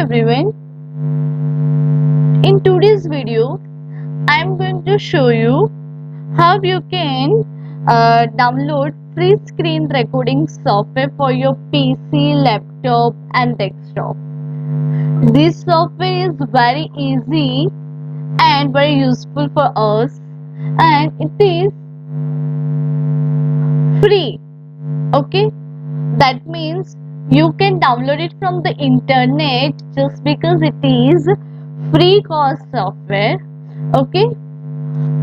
everyone. In today's video, I am going to show you how you can download free screen recording software for your PC, laptop and desktop. This software is very easy and very useful for us, and it is free. Okay, that means you can download it from the internet just because it is free cost software. Okay,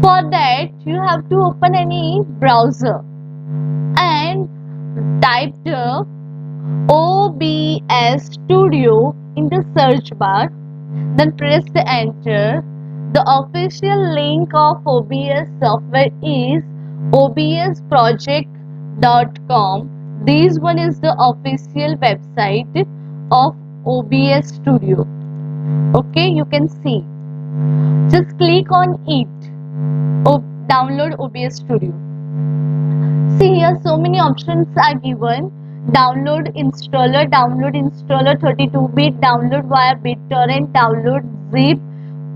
for that you have to open any browser and type the OBS studio in the search bar, then press the enter. The official link of OBS software is obsproject.com. This one is the official website of OBS studio. Okay, you can see. Just click on it. Download OBS studio. See here, so many options are given. Download installer 32-bit, download via BitTorrent, download zip,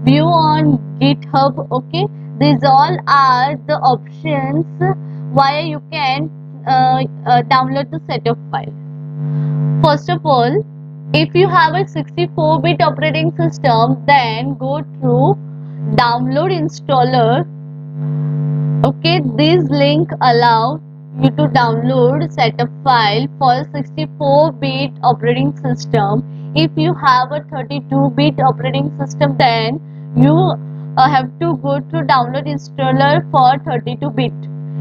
view on GitHub. Okay, these all are the options via you can download the setup file. First of all, if you have a 64-bit operating system, then go through download installer. Okay, this link allow you to download setup file for 64-bit operating system. If you have a 32-bit operating system, then you have to go to download installer for 32-bit.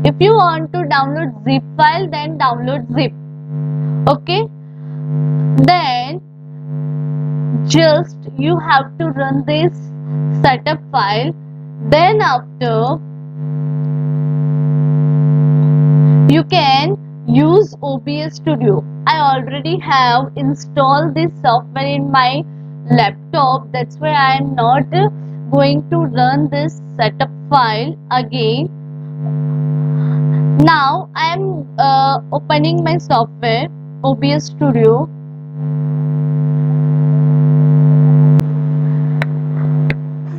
If you want to download zip file, then download zip. Okay, then just you have to run this setup file. Then after you can use OBS Studio. I already have installed this software in my laptop. That's why I am not going to run this setup file again. Now I am opening my software OBS Studio.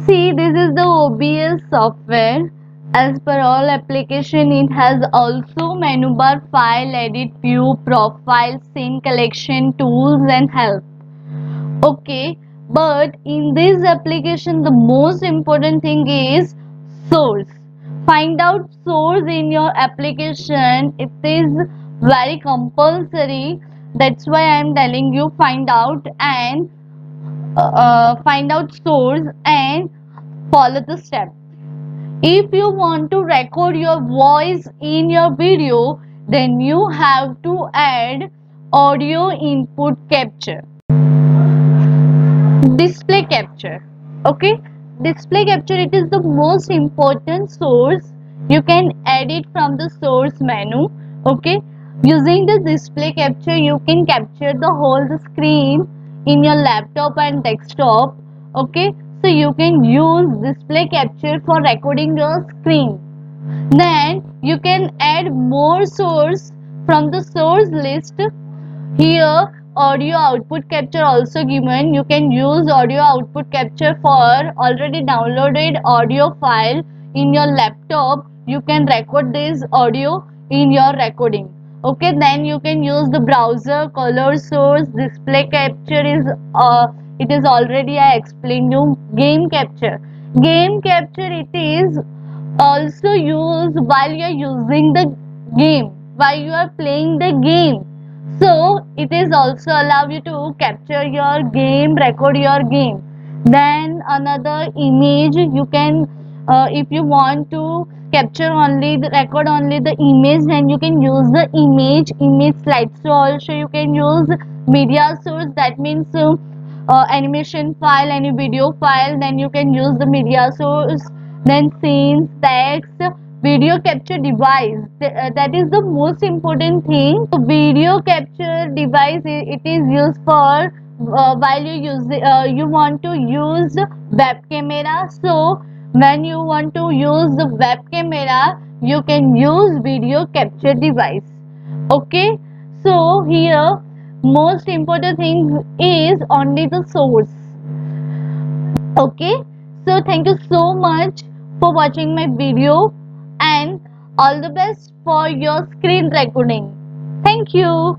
See, this is the OBS software. As per all application, it has also menu bar, file, edit, view, profile, scene collection, tools and help. Okay, but in this application the most important thing is source. Find out source in your application. It is very compulsory. That's why I am telling you, find out and find out source and follow the step. If you want to record your voice in your video, then you have to add audio input capture. Display capture. Okay, display capture, it is the most important source. You can add it from the source menu. Okay, using the display capture you can capture the whole screen in your laptop and desktop. Okay, so you can use display capture for recording your screen. Then you can add more source from the source list. Here audio output capture also given. You can use audio output capture for already downloaded audio file in your laptop. You can record this audio in your recording. Okay, then you can use the browser, color source, display capture is it is already I explained you. Game capture. Game capture, it is also used while you are using the game, while you are playing the game. So it is also allow you to capture your game, record your game. Then another image you can if you want to capture only the record only the image, then you can use the image slideshow. Also you can use media source, that means animation file, any video file, then you can use the media source. Then scenes, text, video capture device, that is the most important thing. So video capture device, it is used for while you want to use web camera. So when you want to use the web camera, you can use video capture device. Okay, so here most important thing is only the source. Okay, so thank you so much for watching my video, and all the best for your screen recording. Thank you.